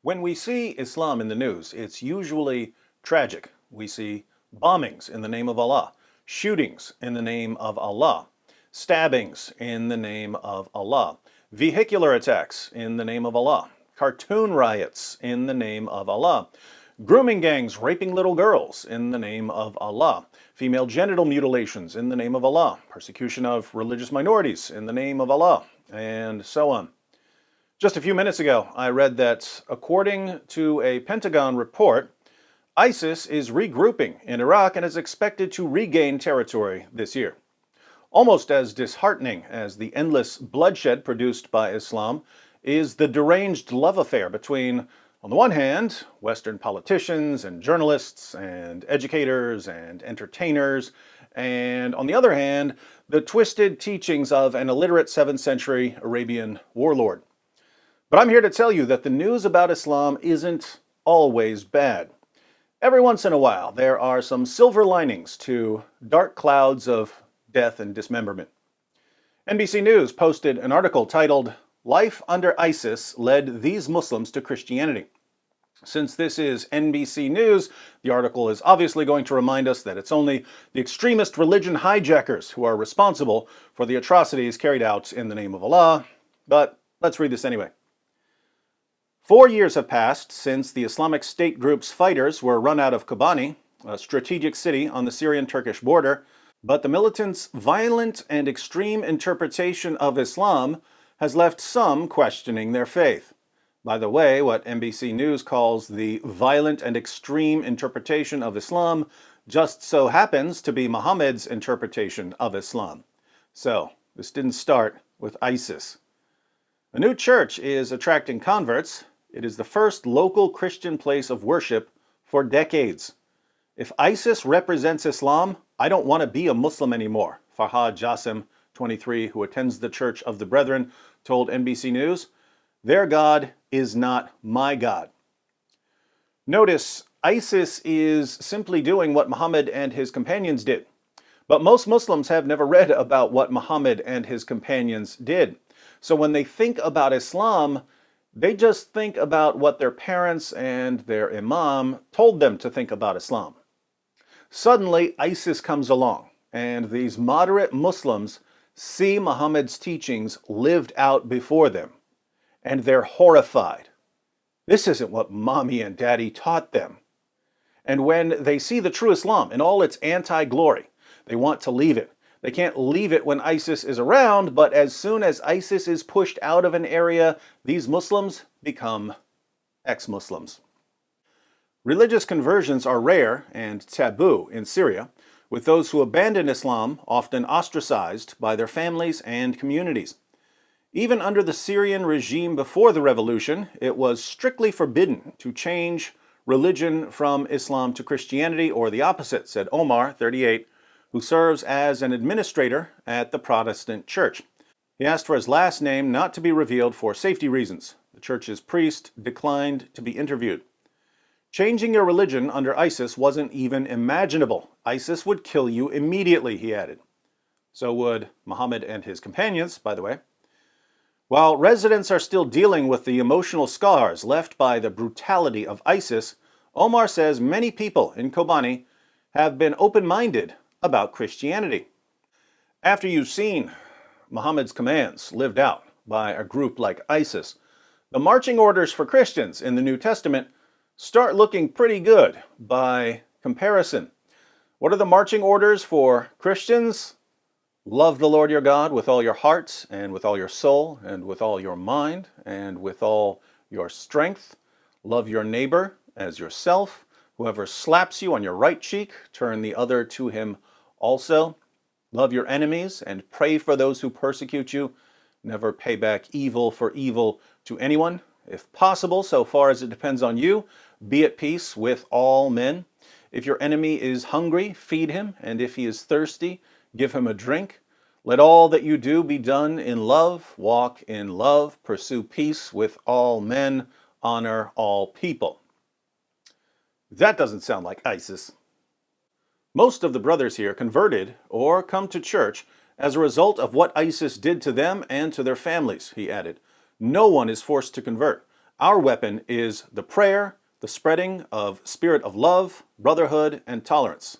When we see Islam in the news, it's usually tragic. We see bombings in the name of Allah, shootings in the name of Allah, stabbings in the name of Allah, vehicular attacks in the name of Allah, cartoon riots in the name of Allah, grooming gangs raping little girls in the name of Allah, female genital mutilations in the name of Allah, persecution of religious minorities in the name of Allah, and so on. Just a few minutes ago, I read that according to a Pentagon report, ISIS is regrouping in Iraq and is expected to regain territory this year. Almost as disheartening as the endless bloodshed produced by Islam is the deranged love affair between, on the one hand, Western politicians and journalists and educators and entertainers, and on the other hand, the twisted teachings of an illiterate 7th century Arabian warlord. But I'm here to tell you that the news about Islam isn't always bad. Every once in a while, there are some silver linings to dark clouds of death and dismemberment. NBC News posted an article titled, "Life Under ISIS Led These Muslims to Christianity." Since this is NBC News, the article is obviously going to remind us that it's only the extremist religion hijackers who are responsible for the atrocities carried out in the name of Allah. But let's read this anyway. 4 years have passed since the Islamic State group's fighters were run out of Kobani, a strategic city on the Syrian-Turkish border, but the militants' violent and extreme interpretation of Islam has left some questioning their faith. By the way, what NBC News calls the violent and extreme interpretation of Islam just so happens to be Muhammad's interpretation of Islam. So, this didn't start with ISIS. A new church is attracting converts. It is the first local Christian place of worship for decades. If ISIS represents Islam, I don't want to be a Muslim anymore, Farhad Jassim, 23, who attends the Church of the Brethren, told NBC News. Their God is not my God. Notice, ISIS is simply doing what Muhammad and his companions did. But most Muslims have never read about what Muhammad and his companions did. So when they think about Islam, they just think about what their parents and their imam told them to think about Islam. Suddenly, ISIS comes along, and these moderate Muslims see Muhammad's teachings lived out before them, and they're horrified. This isn't what mommy and daddy taught them. And when they see the true Islam in all its anti-glory, they want to leave it. They can't leave it when ISIS is around, but as soon as ISIS is pushed out of an area, these Muslims become ex-Muslims. Religious conversions are rare and taboo in Syria, with those who abandon Islam often ostracized by their families and communities. Even under the Syrian regime before the revolution, it was strictly forbidden to change religion from Islam to Christianity or the opposite, said Omar, 38, who serves as an administrator at the Protestant church. He asked for his last name not to be revealed for safety reasons. The church's priest declined to be interviewed. Changing your religion under ISIS wasn't even imaginable. ISIS would kill you immediately, he added. So would Muhammad and his companions, by the way. While residents are still dealing with the emotional scars left by the brutality of ISIS, Omar says many people in Kobani have been open-minded about Christianity. After you've seen Muhammad's commands lived out by a group like ISIS, the marching orders for Christians in the New Testament start looking pretty good by comparison. What are the marching orders for Christians? Love the Lord your God with all your heart and with all your soul and with all your mind and with all your strength. Love your neighbor as yourself. Whoever slaps you on your right cheek, turn the other to him also. Love your enemies and pray for those who persecute you. Never pay back evil for evil to anyone. If possible, so far as it depends on you, be at peace with all men. If your enemy is hungry, feed him, and if he is thirsty, give him a drink. Let all that you do be done in love. Walk in love. Pursue peace with all men. Honor all people. That doesn't sound like ISIS. Most of the brothers here converted or come to church as a result of what ISIS did to them and to their families, he added. No one is forced to convert. Our weapon is the prayer, the spreading of spirit of love, brotherhood, and tolerance.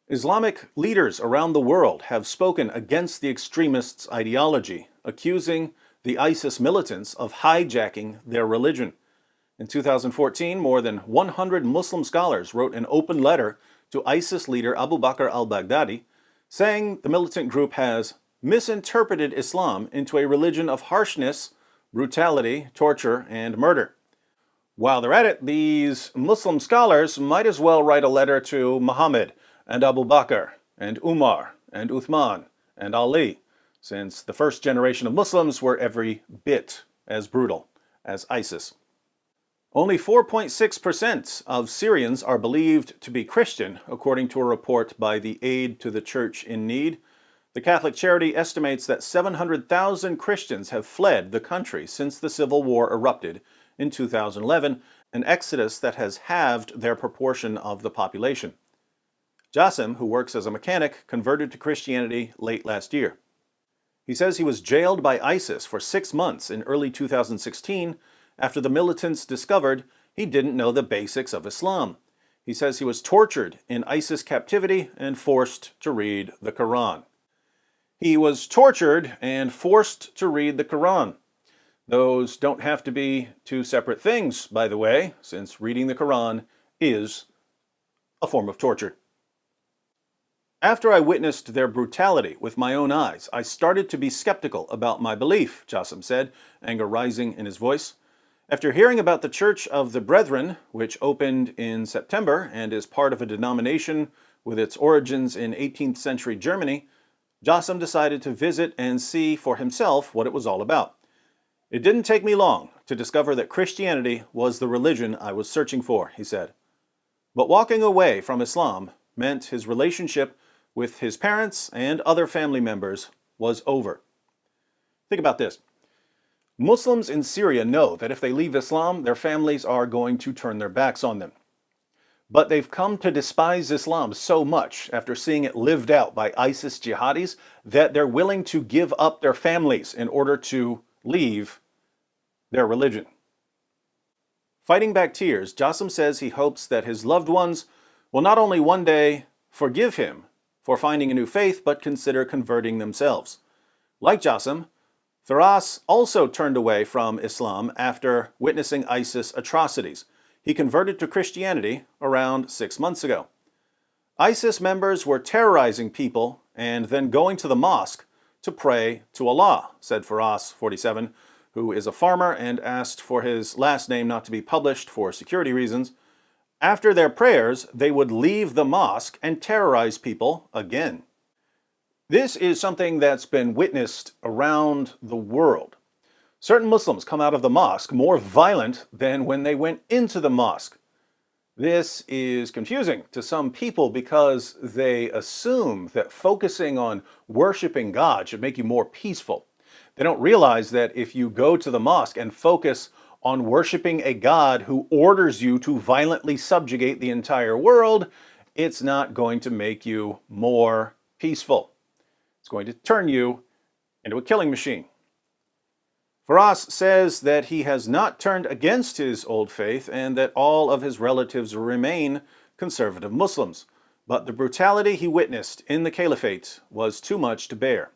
Islamic leaders around the world have spoken against the extremists' ideology, accusing the ISIS militants of hijacking their religion. In 2014, more than 100 Muslim scholars wrote an open letter to ISIS leader Abu Bakr al-Baghdadi, saying the militant group has misinterpreted Islam into a religion of harshness, brutality, torture, and murder. While they're at it, these Muslim scholars might as well write a letter to Muhammad and Abu Bakr and Umar and Uthman and Ali, since the first generation of Muslims were every bit as brutal as ISIS. Only 4.6% of Syrians are believed to be Christian, according to a report by the Aid to the Church in Need. The Catholic charity estimates that 700,000 Christians have fled the country since the civil war erupted in 2011, an exodus that has halved their proportion of the population. Jassim, who works as a mechanic, converted to Christianity late last year. He says he was jailed by ISIS for 6 months in early 2016 after the militants discovered he didn't know the basics of Islam. He says he was tortured in ISIS captivity and forced to read the Quran. He was tortured and forced to read the Quran. Those don't have to be two separate things, by the way, since reading the Quran is a form of torture. After I witnessed their brutality with my own eyes, I started to be skeptical about my belief, Jassim said, anger rising in his voice. After hearing about the Church of the Brethren, which opened in September and is part of a denomination with its origins in 18th century Germany, Jassim decided to visit and see for himself what it was all about. It didn't take me long to discover that Christianity was the religion I was searching for, he said. But walking away from Islam meant his relationship with his parents and other family members was over. Think about this. Muslims in Syria know that if they leave Islam, their families are going to turn their backs on them. But they've come to despise Islam so much after seeing it lived out by ISIS jihadis that they're willing to give up their families in order to leave their religion. Fighting back tears, Jassim says he hopes that his loved ones will not only one day forgive him for finding a new faith, but consider converting themselves. Like Jassim, Firas also turned away from Islam after witnessing ISIS atrocities. He converted to Christianity around 6 months ago. ISIS members were terrorizing people and then going to the mosque to pray to Allah, said Firas, 47, who is a farmer and asked for his last name not to be published for security reasons. After their prayers, they would leave the mosque and terrorize people again. This is something that's been witnessed around the world. Certain Muslims come out of the mosque more violent than when they went into the mosque. This is confusing to some people because they assume that focusing on worshiping God should make you more peaceful. They don't realize that if you go to the mosque and focus on worshiping a God who orders you to violently subjugate the entire world, it's not going to make you more peaceful. It's going to turn you into a killing machine. Firas says that he has not turned against his old faith and that all of his relatives remain conservative Muslims. But the brutality he witnessed in the caliphate was too much to bear.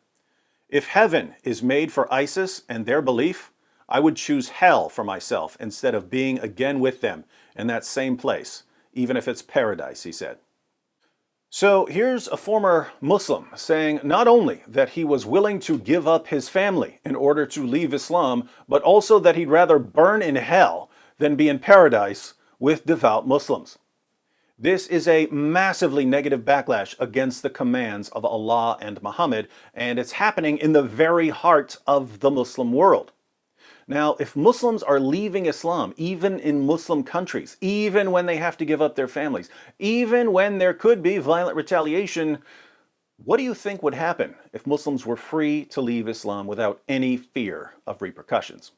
If heaven is made for ISIS and their belief, I would choose hell for myself instead of being again with them in that same place, even if it's paradise, he said. So here's a former Muslim saying not only that he was willing to give up his family in order to leave Islam, but also that he'd rather burn in hell than be in paradise with devout Muslims. This is a massively negative backlash against the commands of Allah and Muhammad, and it's happening in the very heart of the Muslim world. Now, if Muslims are leaving Islam, even in Muslim countries, even when they have to give up their families, even when there could be violent retaliation, what do you think would happen if Muslims were free to leave Islam without any fear of repercussions?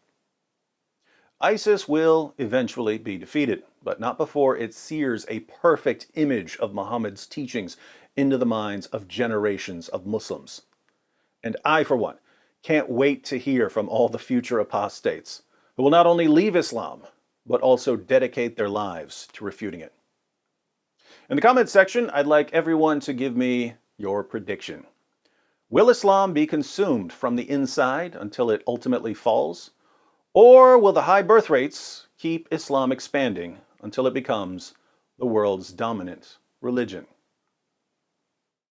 ISIS will eventually be defeated, but not before it sears a perfect image of Muhammad's teachings into the minds of generations of Muslims. And I, for one, can't wait to hear from all the future apostates who will not only leave Islam, but also dedicate their lives to refuting it. In the comments section, I'd like everyone to give me your prediction. Will Islam be consumed from the inside until it ultimately falls? Or will the high birth rates keep Islam expanding until it becomes the world's dominant religion?